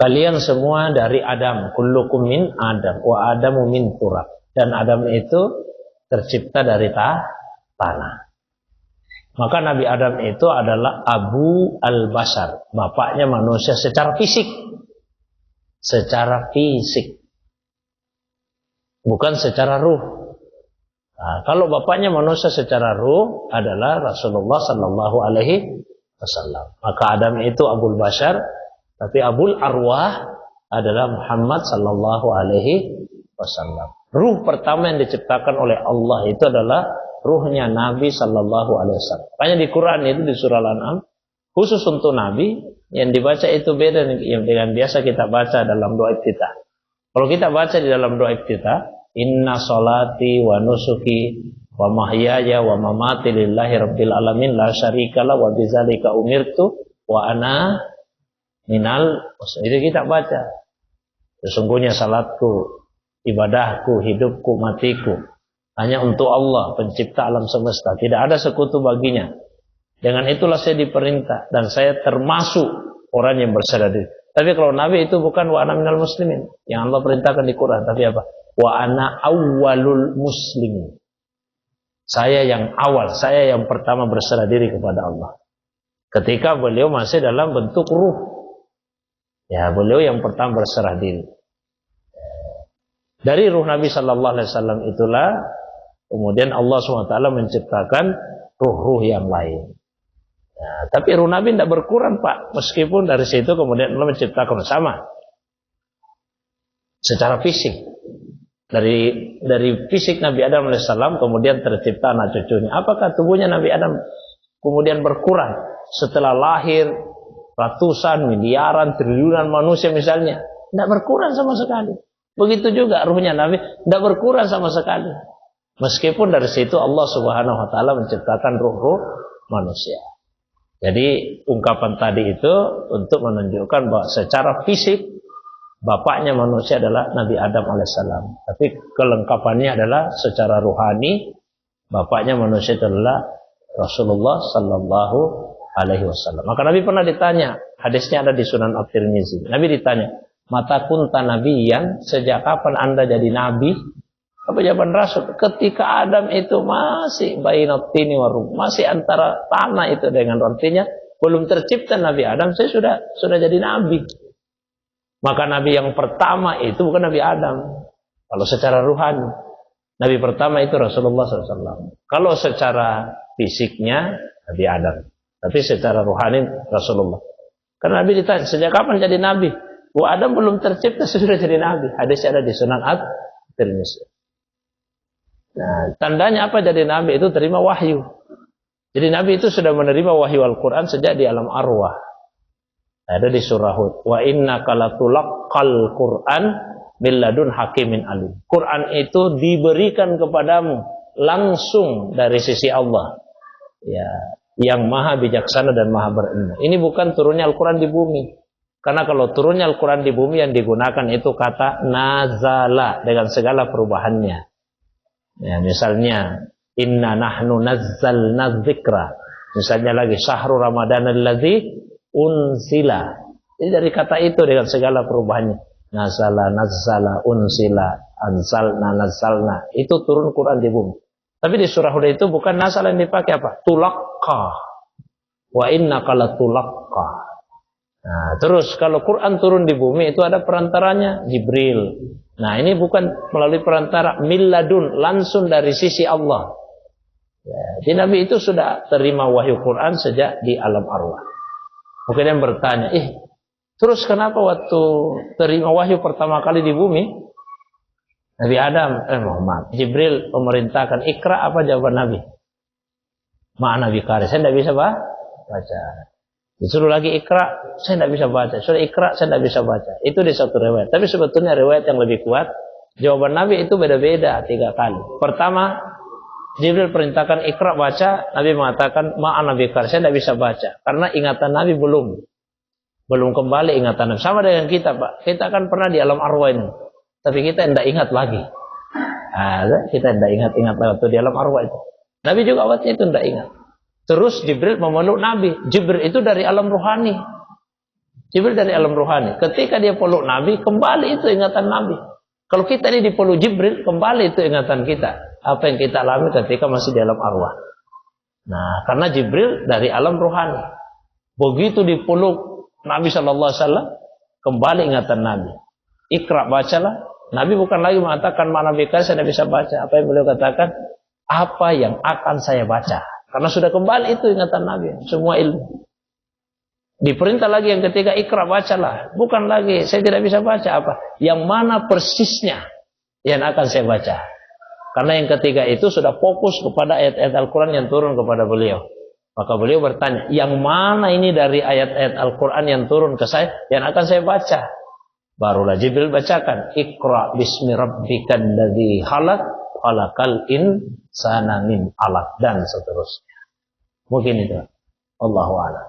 Kalian semua dari Adam, kullukum min Adam, wa Adamu min turab. Dan Adam itu tercipta dari tanah. Maka Nabi Adam itu adalah Abu al-Bashar, bapaknya manusia secara fisik. Secara fisik. Bukan secara ruh. Nah, kalau bapaknya manusia secara ruh adalah Rasulullah sallallahu alaihi wasallam. Maka Adam itu Abul Bashar, tapi Abul Arwah adalah Muhammad sallallahu alaihi wasallam. Ruh pertama yang diciptakan oleh Allah itu adalah ruhnya Nabi sallallahu alaihi wasallam. Makanya di Quran itu di surah Al-An'am khusus untuk Nabi yang dibaca itu beda dengan biasa kita baca dalam doa iftitah. Kalau kita baca di dalam doa iftitah, inna sholati wa nusuki wa mahyaya wa mamati lillahi rabbil alamin la syarikalah wa bidzalika umirtu wa ana minal muslimin. Itu kita baca. Sesungguhnya salatku, ibadahku, hidupku, matiku hanya untuk Allah, pencipta alam semesta. Tidak ada sekutu baginya. Dengan itulah saya diperintah dan saya termasuk orang yang berserah diri. Tapi kalau Nabi itu bukan wa ana minal muslimin yang Allah perintahkan di Quran, tapi apa? Wa ana awwalul muslimin. Saya yang awal, saya yang pertama berserah diri kepada Allah. Ketika beliau masih dalam bentuk ruh. Ya, beliau yang pertama berserah diri. Dari ruh Nabi sallallahu alaihi wasallam itulah kemudian Allah SWT menciptakan ruh-ruh yang lain. Nah, tapi ruh Nabi tidak berkurang, Pak. Meskipun dari situ kemudian Allah menciptakan sama. Secara fisik. Dari fisik Nabi Adam AS kemudian tercipta anak cucunya. Apakah tubuhnya Nabi Adam kemudian berkurang setelah lahir ratusan, miliaran, triliunan manusia misalnya? Tidak berkurang sama sekali. Begitu juga ruhnya Nabi tidak berkurang sama sekali. Meskipun dari situ Allah Subhanahu wa taala menciptakan ruh-ruh manusia. Jadi ungkapan tadi itu untuk menunjukkan bahwa secara fisik bapaknya manusia adalah Nabi Adam alaihissalam. Tapi kelengkapannya adalah secara ruhani bapaknya manusia adalah Rasulullah sallallahu alaihi wasallam. Maka Nabi pernah ditanya, hadisnya ada di Sunan At-Tirmizi. Nabi ditanya, "Mata kunta nabiyyan, sejak kapan Anda jadi nabi?" Apa jawaban Rasul? Ketika Adam itu masih bainat tini warum, masih antara tanah itu dengan rantinya, belum tercipta Nabi Adam, saya sudah jadi nabi. Maka nabi yang pertama itu bukan Nabi Adam. Kalau secara ruhani, nabi pertama itu Rasulullah SAW. Kalau secara fisiknya Nabi Adam, tapi secara ruhani Rasulullah. Karena Nabi ditanya, sejak kapan jadi nabi? Bu Adam belum tercipta sudah jadi nabi. Hadisnya ada di Sunan At-Tirmizi. Nah, tandanya apa jadi nabi? Itu terima wahyu. Jadi nabi itu sudah menerima wahyu Al-Quran sejak di alam arwah. Ada di surah Hud. Wa innaka latulaqqal Qur'an min ladun hakimin alim. Quran itu diberikan kepadamu langsung dari sisi Allah. Ya, yang maha bijaksana dan maha berilmu. Ini bukan turunnya Al-Quran di bumi. Karena kalau turunnya Al-Quran di bumi yang digunakan itu kata nazala dengan segala perubahannya. Ya, misalnya inna nahnu nazzalna dzikra. Misalnya lagi syahrul ramadan allazi unsila. Jadi dari kata itu dengan segala perubahannya. Nazzala, unsila, anzalna, nazzalna. Itu turun Quran di bumi. Tapi di surah Hud itu bukan nazal yang dipakai apa? Tulaqqa. Wa innaka latulaqqa. Nah, terus kalau Quran turun di bumi itu ada perantaranya Jibril. Nah, ini bukan melalui perantara milladun, langsung dari sisi Allah. Ya, jadi Nabi itu sudah terima wahyu Quran sejak di alam arwah. Mungkin yang bertanya, terus kenapa waktu terima wahyu pertama kali di bumi, Nabi Adam, Muhammad, Jibril memerintahkan ikra, apa jawaban Nabi? Ma'ana bikari, saya tidak bisa baca. Disuruh lagi ikra, saya tidak bisa baca. Suruh ikra, saya tidak bisa baca. Itu di satu riwayat. Tapi sebetulnya riwayat yang lebih kuat, jawaban Nabi itu beda-beda 3 kali. Pertama, Jibril perintahkan ikra baca, Nabi mengatakan ma'ana bikar, saya tidak bisa baca. Karena ingatan Nabi belum kembali ingatan Nabi. Sama dengan kita, Pak. Kita kan pernah di alam arwah ini. Tapi kita tidak ingat lagi. Kita tidak ingat waktu di alam arwah itu. Nabi juga waktu itu tidak ingat. Terus Jibril memeluk Nabi. Jibril itu dari alam rohani. Jibril dari alam rohani. Ketika dia peluk Nabi, kembali itu ingatan Nabi. Kalau kita ini dipeluk Jibril, kembali itu ingatan kita. Apa yang kita alami ketika masih di alam arwah. Nah, karena Jibril dari alam rohani. Begitu dipeluk Nabi SAW, kembali ingatan Nabi. Iqra, bacalah. Nabi bukan lagi mengatakan mana bika saya tidak bisa baca. Apa yang beliau katakan? Apa yang akan saya baca? Karena sudah kembali itu ingatan Nabi. Semua ilmu. Diperintah lagi yang ketiga, Iqra, bacalah. Bukan lagi, saya tidak bisa baca apa. Yang mana persisnya yang akan saya baca. Karena yang ketiga itu sudah fokus kepada ayat-ayat Al-Quran yang turun kepada beliau. Maka beliau bertanya, yang mana ini dari ayat-ayat Al-Quran yang turun ke saya, yang akan saya baca. Barulah Jibril bacakan, Iqra bismi rabbikal ladzi khalaq, khalaqal insana min 'alaq, dan seterusnya. Mungkin itu. Allahu a'lam.